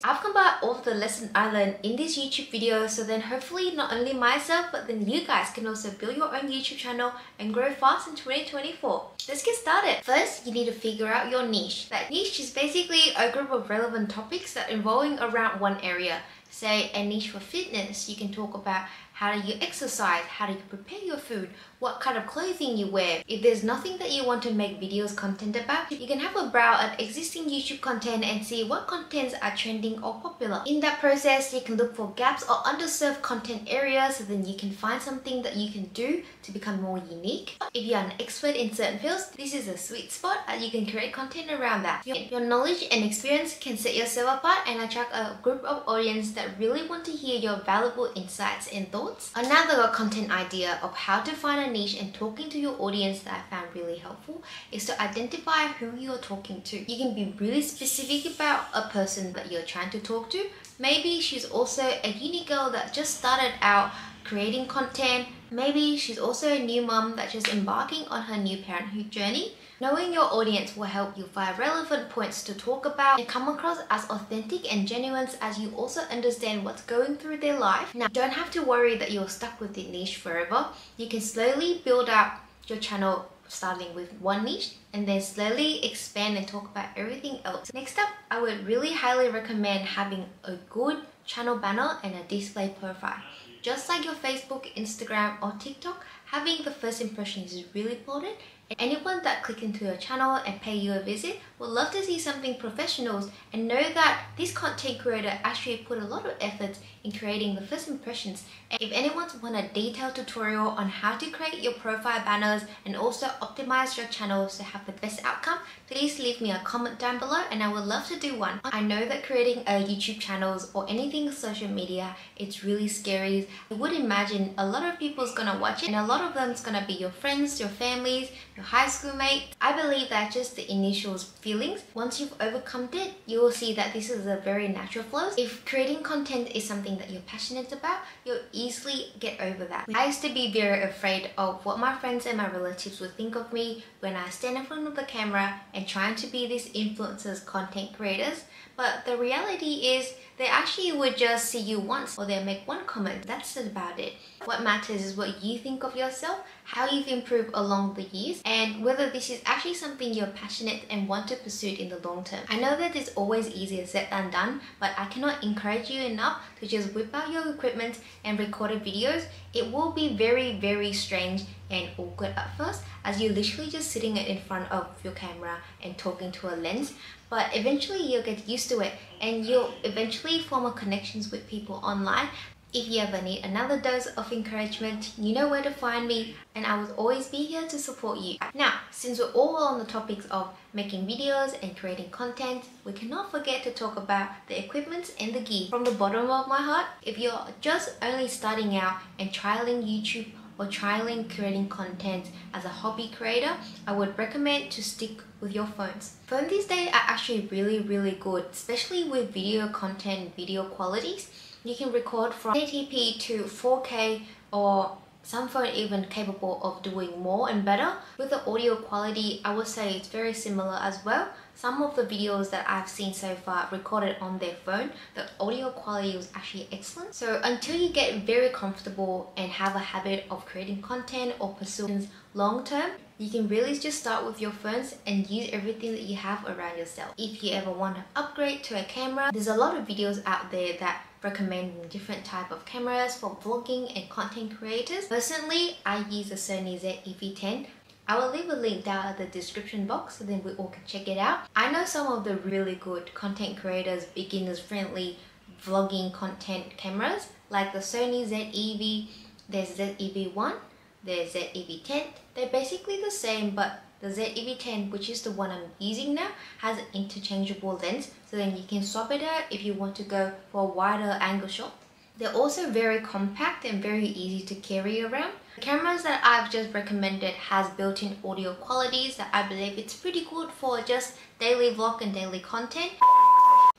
I've combined all of the lessons I learned in this YouTube video, so then hopefully not only myself but then you guys can also build your own YouTube channel and grow fast in 2024. Let's get started. First, you need to figure out your niche. That niche is basically a group of relevant topics that involving around one area. Say a niche for fitness, you can talk about how do you exercise, how do you prepare your food, what kind of clothing you wear. If there's nothing that you want to make videos content about, you can have a browse at existing YouTube content and see what contents are trending or popular. In that process, you can look for gaps or underserved content areas, so then you can find something that you can do to become more unique. If you're an expert in certain fields, this is a sweet spot and you can create content around that. Your knowledge and experience can set yourself apart and attract a group of audience that really want to hear your valuable insights and thoughts. Another content idea of how to find a niche and talking to your audience that I found really helpful is to identify who you're talking to. You can be really specific about a person that you're trying to talk to. Maybe she's also a uni girl that just started out creating content. Maybe she's also a new mom that's just embarking on her new parenthood journey. Knowing your audience will help you find relevant points to talk about and come across as authentic and genuine as you also understand what's going through their life. Now, don't have to worry that you're stuck with the niche forever. You can slowly build out your channel starting with one niche and then slowly expand and talk about everything else. Next up, I would really highly recommend having a good channel banner and a display profile. Just like your Facebook, Instagram or TikTok, having the first impressions is really important. Anyone that click into your channel and pay you a visit would love to see something professional and know that this content creator actually put a lot of effort in creating the first impressions. And if anyone wants a detailed tutorial on how to create your profile banners and also optimize your channels to have the best outcome, please leave me a comment down below and I would love to do one. I know that creating a YouTube channels or anything social media, it's really scary. I would imagine a lot of people's gonna watch it and a lot of them's gonna be your friends, your families, your high school mates. I believe that just the initial feelings. Once you've overcome it, you will see that this is a very natural flow. If creating content is something that you're passionate about, you'll easily get over that. I used to be very afraid of what my friends and my relatives would think of me when I stand in front of the camera and trying to be these influencers, content creators. But the reality is they actually would just see you once or they'll make one comment. That's about it. What matters is what you think of yourself, how you've improved along the years, and whether this is actually something you're passionate and want to pursue in the long term. I know that it's always easier said than done, but I cannot encourage you enough to just whip out your equipment and record videos. It will be very strange and awkward at first as you're literally just sitting in front of your camera and talking to a lens. But eventually you'll get used to it and you'll eventually form a connections with people online. If you ever need another dose of encouragement, you know where to find me and I will always be here to support you. Now, since we're all on the topics of making videos and creating content, we cannot forget to talk about the equipment and the gear. From the bottom of my heart, if you're just only starting out and trialing YouTube or trialing creating content as a hobby creator, I would recommend to stick with your phones. Phones these days are actually really good, especially with video content, video qualities. You can record from 1080p to 4K or some phone even capable of doing more and better. With the audio quality, I would say it's very similar as well. Some of the videos that I've seen so far recorded on their phone, the audio quality was actually excellent. So until you get very comfortable and have a habit of creating content or pursuing long term, you can really just start with your phones and use everything that you have around yourself. If you ever want to upgrade to a camera, there's a lot of videos out there that recommend different type of cameras for vlogging and content creators. Personally, I use the Sony ZV-10. I will leave a link down at the description box so then we all can check it out. I know some of the really good content creators, beginners friendly vlogging content cameras like the Sony ZEV, there's ZEV1, there's ZEV10. They're basically the same, but the ZEV10, which is the one I'm using now, has an interchangeable lens, so then you can swap it out if you want to go for a wider angle shot. They're also very compact and very easy to carry around. The cameras that I've just recommended has built-in audio qualities that I believe it's pretty good for just daily vlog and daily content.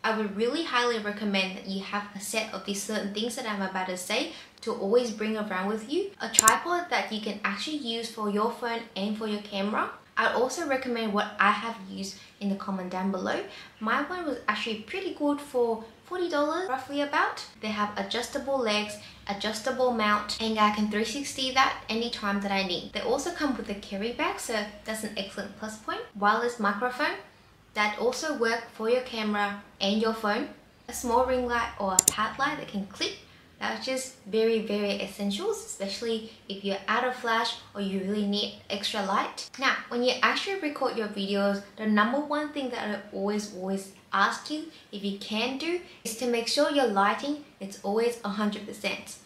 I would really highly recommend that you have a set of these certain things that I'm about to say to always bring around with you. A tripod that you can actually use for your phone and for your camera. I'd also recommend what I have used in the comment down below. My one was actually pretty good for $40 roughly about. They have adjustable legs, adjustable mount, and I can 360 that anytime that I need. They also come with a carry bag, so that's an excellent plus point. Wireless microphone that also work for your camera and your phone. A small ring light or a pad light that can clip. That's just very essentials, especially if you're out of flash or you really need extra light. Now, when you actually record your videos, the number one thing that I always ask you, if you can do, is to make sure your lighting is always 100%.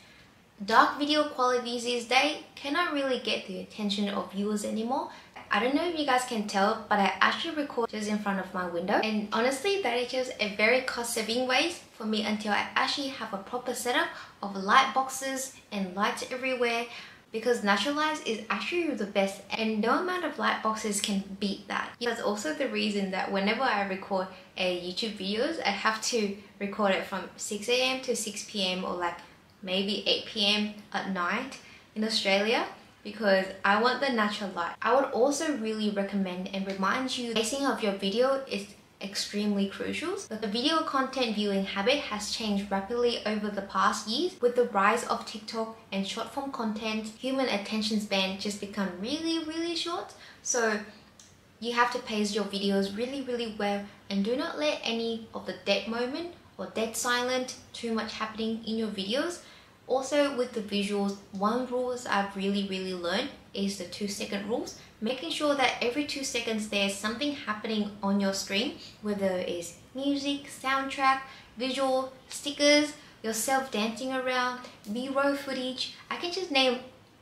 Dark video qualities these days cannot really get the attention of viewers anymore. I don't know if you guys can tell, but I actually record just in front of my window, and honestly that is just a very cost-saving way for me until I actually have a proper setup of light boxes and lights everywhere, because natural light is actually the best and no amount of light boxes can beat that. That's also the reason that whenever I record a YouTube videos, I have to record it from 6 AM to 6 PM or like maybe 8 PM at night in Australia, because I want the natural light. I would also really recommend and remind you, pacing of your video is extremely crucial. But the video content viewing habit has changed rapidly over the past years. With the rise of TikTok and short form content, human attention span just become really short. So you have to pace your videos really well, and do not let any of the dead moment or dead silent too much happening in your videos. Also with the visuals, one rules I've really learned is the 2-second rules. Making sure that every 2 seconds there's something happening on your screen, whether it's music, soundtrack, visual, stickers, yourself dancing around, B-roll footage. I can just name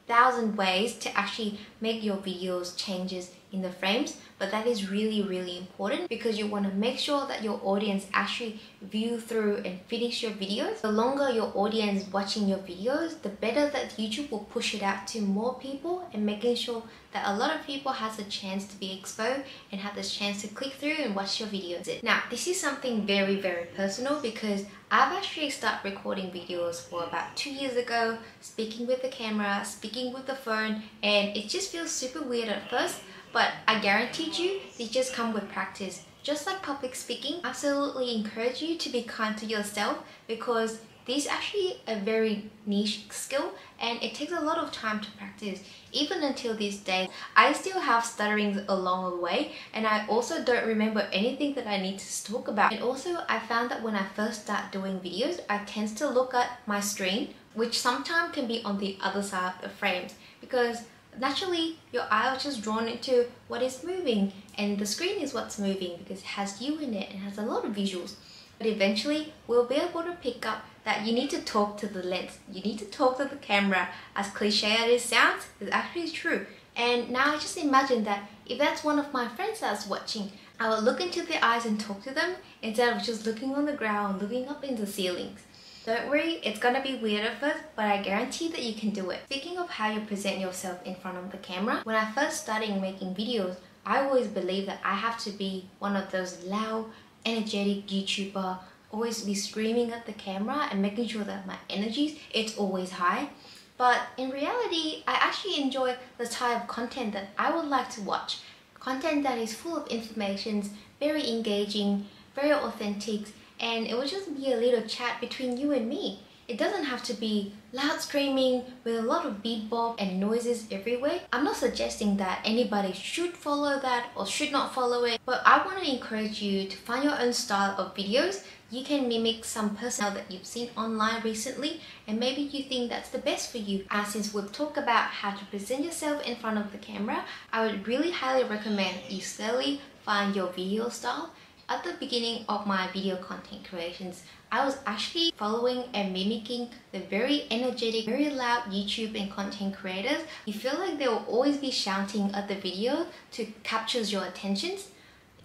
1,000 ways to actually make your videos changes in the frames, but that is really important, because you want to make sure that your audience actually view through and finish your videos. The longer your audience watching your videos, the better that YouTube will push it out to more people, and making sure that a lot of people has a chance to be exposed and have this chance to click through and watch your videos. Now, this is something very personal, because I've actually started recording videos for about 2 years ago, speaking with the camera, speaking with the phone, and it just feels super weird at first, but I guaranteed you, they just come with practice. Just like public speaking, I absolutely encourage you to be kind to yourself, because this is actually a very niche skill and it takes a lot of time to practice. Even until this day, I still have stutterings along the way, and I also don't remember anything that I need to talk about. And also, I found that when I first start doing videos, I tend to look at my screen, which sometimes can be on the other side of the frames, because naturally your eye is just drawn into what is moving, and the screen is what's moving because it has you in it and has a lot of visuals. But eventually we'll be able to pick up that you need to talk to the lens, you need to talk to the camera. As cliche as it sounds, it's actually true. And now I just imagine that if that's one of my friends that's watching, I will look into their eyes and talk to them instead of just looking on the ground, looking up in the ceilings. Don't worry, it's gonna be weird at first, but I guarantee that you can do it. Speaking of how you present yourself in front of the camera, when I first started making videos, I always believed that I have to be one of those loud, energetic YouTuber, always be screaming at the camera and making sure that my energy is always high. But in reality, I actually enjoy the type of content that I would like to watch. Content that is full of information, very engaging, very authentic, and it will just be a little chat between you and me. It doesn't have to be loud screaming with a lot of beatbox and noises everywhere. I'm not suggesting that anybody should follow that or should not follow it, but I want to encourage you to find your own style of videos. You can mimic some personnel that you've seen online recently, and maybe you think that's the best for you. And since we've talked about how to present yourself in front of the camera, I would really highly recommend you slowly find your video style. At the beginning of my video content creations, I was actually following and mimicking the very energetic, very loud YouTube and content creators. You feel like they will always be shouting at the video to capture your attention.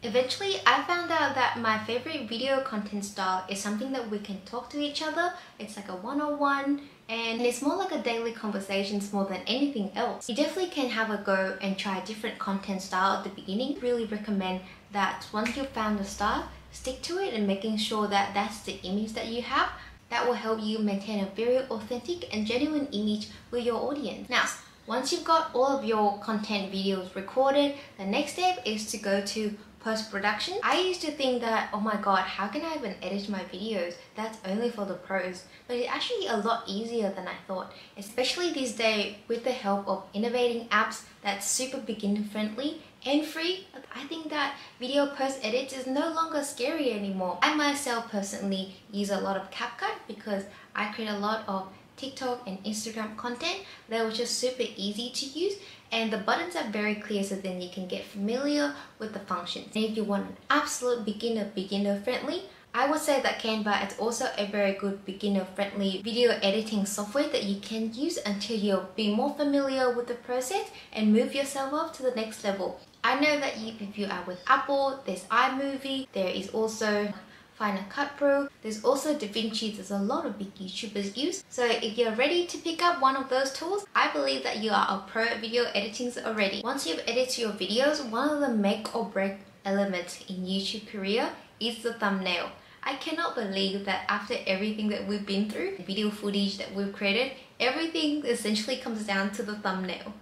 Eventually, I found out that my favorite video content style is something that we can talk to each other. It's like a one-on-one, and it's more like a daily conversations more than anything else. You definitely can have a go and try a different content style at the beginning. Really recommend that once you've found the style, stick to it and making sure that that's the image that you have. That will help you maintain a very authentic and genuine image with your audience. Now, Once you've got all of your content videos recorded, the next step is to go to post-production. I used to think that, oh my god, how can I even edit my videos? That's only for the pros. But it's actually a lot easier than I thought, especially these days with the help of innovating apps that's super beginner friendly and free. I think that video post edits is no longer scary anymore. I myself personally use a lot of CapCut because I create a lot of TikTok and Instagram content that was just super easy to use, and the buttons are very clear, so then you can get familiar with the functions. And if you want an absolute beginner friendly, I would say that Canva is also a very good beginner friendly video editing software that you can use until you'll be more familiar with the process and move yourself up to the next level. I know that if you are with Apple, there's iMovie, there is also Final Cut Pro, there's also DaVinci. There's a lot of big YouTubers use. So if you're ready to pick up one of those tools, I believe that you are a pro at video editing already. Once you've edited your videos, one of the make or break elements in YouTube career is the thumbnail. I cannot believe that after everything that we've been through, video footage that we've created, everything essentially comes down to the thumbnail.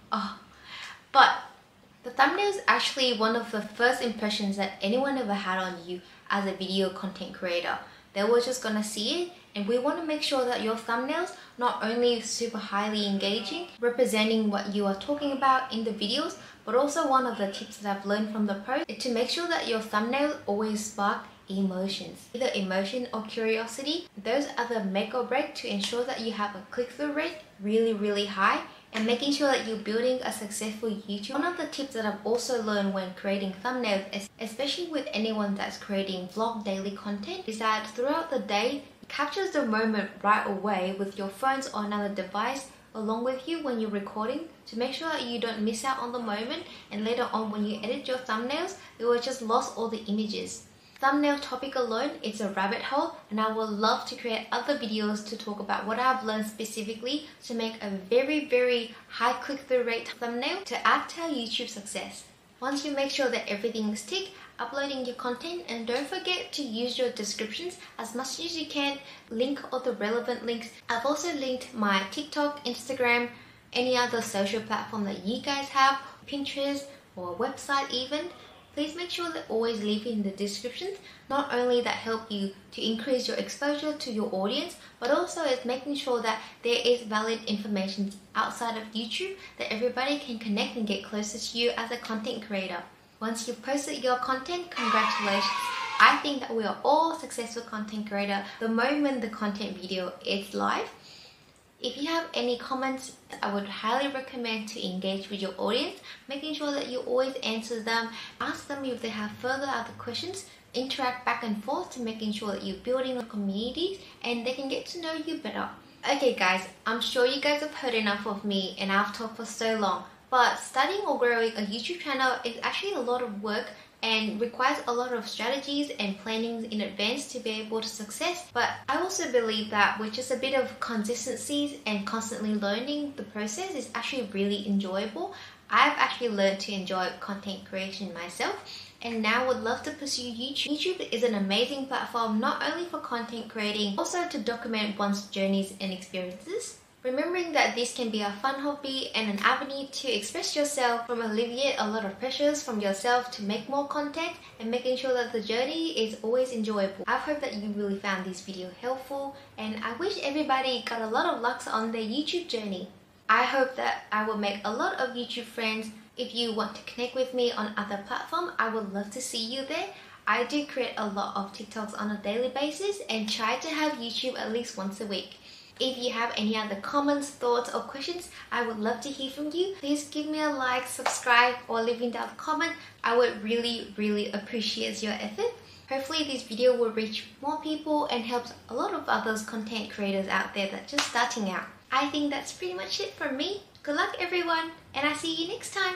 But the thumbnail is actually one of the first impressions that anyone ever had on you as a video content creator. They were just gonna see it, and we want to make sure that your thumbnails not only super highly engaging, representing what you are talking about in the videos, but also one of the tips that I've learned from the post is to make sure that your thumbnails always spark emotions, either emotion or curiosity. Those are the make or break to ensure that you have a click-through rate really high and making sure that you're building a successful YouTube. One of the tips that I've also learned when creating thumbnails, especially with anyone that's creating vlog daily content, is that throughout the day, it captures the moment right away with your phones or another device along with you when you're recording, to make sure that you don't miss out on the moment, and later on when you edit your thumbnails, you will just lost all the images. Thumbnail topic alone, it's a rabbit hole, and I would love to create other videos to talk about what I've learned specifically to make a very high click-through rate thumbnail to add to our YouTube success. Once you make sure that everything is ticked, uploading your content, and don't forget to use your descriptions as much as you can, link all the relevant links. I've also linked my TikTok, Instagram, any other social platform that you guys have, Pinterest or a website even. Please make sure that always leave it in the descriptions. Not only that help you to increase your exposure to your audience, but also it's making sure that there is valid information outside of YouTube that everybody can connect and get closer to you as a content creator. Once you've posted your content, congratulations. I think that we are all successful content creator the moment the content video is live. If you have any comments, I would highly recommend to engage with your audience, making sure that you always answer them, ask them if they have further other questions, interact back and forth to making sure that you're building a community and they can get to know you better. Okay guys, I'm sure you guys have heard enough of me and I've talked for so long, but starting or growing a YouTube channel is actually a lot of work and requires a lot of strategies and planning in advance to be able to success. But I also believe that with just a bit of consistencies and constantly learning the process is actually really enjoyable. I've actually learned to enjoy content creation myself, and now would love to pursue YouTube. YouTube is an amazing platform not only for content creating, also to document one's journeys and experiences. Remembering that this can be a fun hobby and an avenue to express yourself, from alleviate a lot of pressures from yourself to make more content, and making sure that the journey is always enjoyable. I hope that you really found this video helpful, and I wish everybody got a lot of luck on their YouTube journey. I hope that I will make a lot of YouTube friends. If you want to connect with me on other platforms, I would love to see you there. I do create a lot of TikToks on a daily basis and try to have YouTube at least once a week. If you have any other comments, thoughts or questions, I would love to hear from you. Please give me a like, subscribe or leaving down a comment. I would really appreciate your effort. Hopefully this video will reach more people and helps a lot of others content creators out there that are just starting out. I think that's pretty much it from me. Good luck everyone, and I'll see you next time.